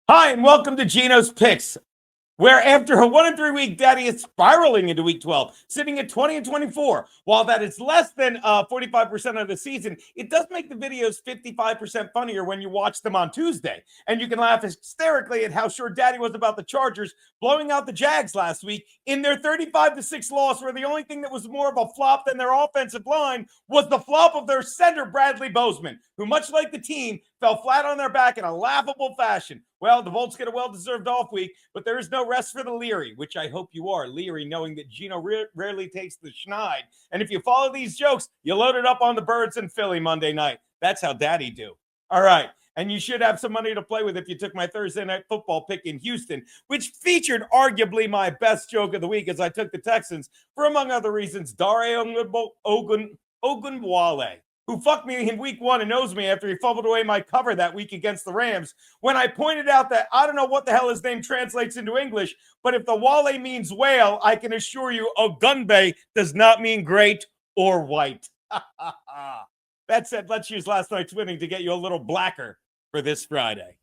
Hi, and welcome to Geno's Picks, where after a 1-3 week daddy is spiraling into week 12, sitting at 20-24. While that is less than 45% of the season, it does make the videos 55% funnier when you watch them on Tuesday. And you can laugh hysterically at how sure daddy was about the Chargers blowing out the Jags last week in their 35-6 loss, where the only thing that was more of a flop than their offensive line was the flop of their center, Bradley Bozeman, who, much like the team, fell flat on their back in a laughable fashion. Well, the Volts get a well-deserved off week, but there is no rest for the Leary, which I hope you are. Leary, knowing that Geno rarely takes the schneid. And if you follow these jokes, you load it up on the Birds in Philly Monday night. That's how daddy do. All right. And you should have some money to play with if you took my Thursday night football pick in Houston, which featured arguably my best joke of the week as I took the Texans for, among other reasons, Dare Ogunbowale, who fucked me in week 1 and knows me after he fumbled away my cover that week against the Rams, when I pointed out that I don't know what the hell his name translates into English, but if the Wale means whale, I can assure you Ogunbe does not mean great or white. That said, let's use last night's winning to get you a little blacker for this Friday.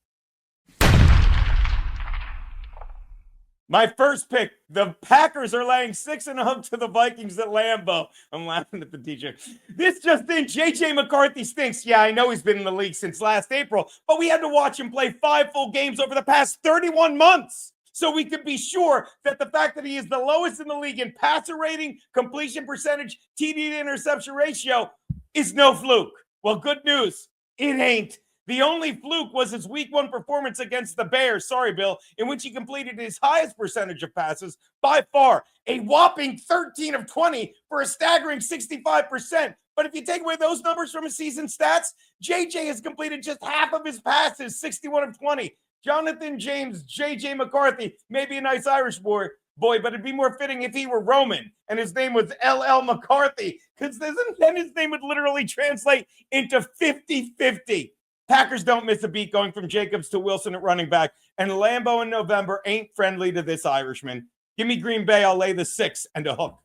My first pick, the Packers are laying 6.5 to the Vikings at Lambeau. I'm laughing at the DJ. This just in, J.J. McCarthy stinks. Yeah, I know he's been in the league since last April, but we had to watch him play 5 full games over the past 31 months. So we could be sure that the fact that he is the lowest in the league in passer rating, completion percentage, TD to interception ratio is no fluke. Well, good news, it ain't. The only fluke was his week 1 performance against the Bears, sorry, Bill, in which he completed his highest percentage of passes by far, a whopping 13 of 20 for a staggering 65%. But if you take away those numbers from his season stats, JJ has completed just half of his passes, 61 of 20. Jonathan James, JJ McCarthy, maybe a nice Irish boy, but it'd be more fitting if he were Roman and his name was LL McCarthy, because then his name would literally translate into 50-50. Packers don't miss a beat going from Jacobs to Wilson at running back, and Lambeau in November ain't friendly to this Irishman. Give me Green Bay. I'll lay the 6 and a hook.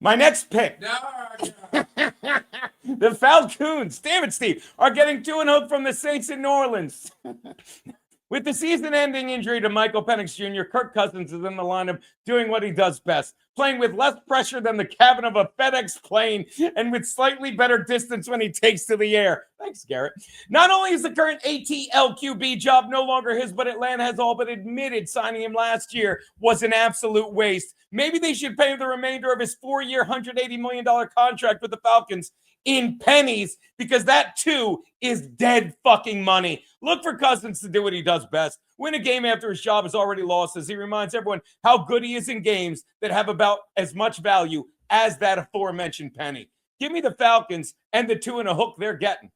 My next pick. The Falcons, damn it, Steve, are getting 2 and hook from the Saints in New Orleans. With the season-ending injury to Michael Penix Jr., Kirk Cousins is in the lineup doing what he does best, playing with less pressure than the cabin of a FedEx plane and with slightly better distance when he takes to the air. Thanks, Garrett. Not only is the current ATL QB job no longer his, but Atlanta has all but admitted signing him last year was an absolute waste. Maybe they should pay him the remainder of his 4-year, $180 million contract with the Falcons in pennies, because that too is dead fucking money. Look for Cousins to do what he does best. Win a game after his job is already lost, as he reminds everyone how good he is in games that have about as much value as that aforementioned penny. Give me the Falcons and the 2 and a hook they're getting.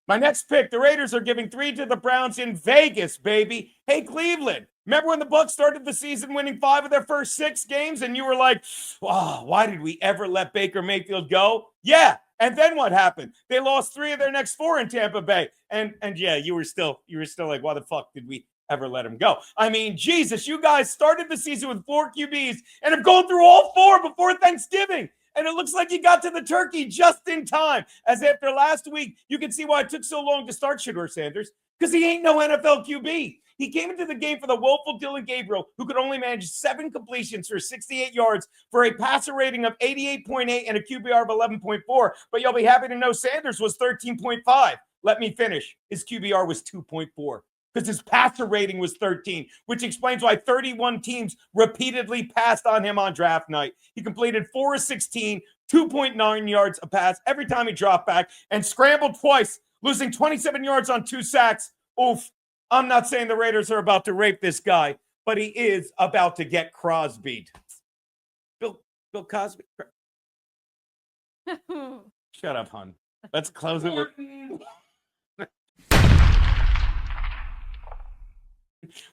My next pick, the Raiders are giving 3 to the Browns in Vegas, baby. Hey, Cleveland, remember when the Bucs started the season winning 5 of their first 6 games and you were like, oh, why did we ever let Baker Mayfield go? Yeah, and then what happened? They lost 3 of their next 4 in Tampa Bay. And yeah, you were still like, why the fuck did we ever let him go? I mean, Jesus, you guys started the season with 4 QBs and have gone through all 4 before Thanksgiving. And it looks like you got to the turkey just in time. As after last week, you can see why it took so long to start Shedeur Sanders, because he ain't no NFL QB. He came into the game for the woeful Dylan Gabriel, who could only manage 7 completions for 68 yards for a passer rating of 88.8 and a QBR of 11.4. But you'll be happy to know Sanders was 13.5. Let me finish. His QBR was 2.4. Because his passer rating was 13, which explains why 31 teams repeatedly passed on him on draft night. He completed 4 of 16, 2.9 yards a pass every time he dropped back, and scrambled twice, losing 27 yards on 2 sacks. Oof. I'm not saying the Raiders are about to rape this guy, but he is about to get Crosby'd. Bill Cosby. Shut up, hon. Let's close it with...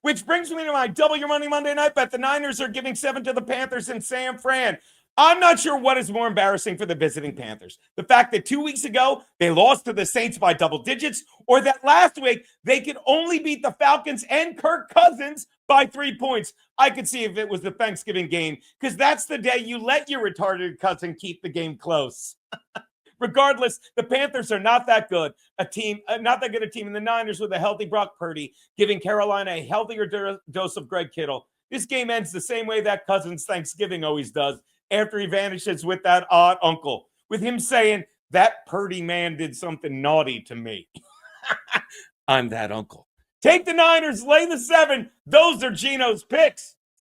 Which brings me to my double your money Monday night bet. The Niners are giving 7 to the Panthers in San Fran. I'm not sure what is more embarrassing for the visiting Panthers. The fact that 2 weeks ago they lost to the Saints by double digits, or that last week they could only beat the Falcons and Kirk Cousins by 3 points. I could see if it was the Thanksgiving game, because that's the day you let your retarded cousin keep the game close. Regardless, the Panthers are not that good. Not that good a team. And the Niners with a healthy Brock Purdy, giving Carolina a healthier dose of Greg Kittle. This game ends the same way that Cousins Thanksgiving always does, after he vanishes with that odd uncle, with him saying, that Purdy man did something naughty to me. I'm that uncle. Take the Niners, lay the 7. Those are Geno's picks.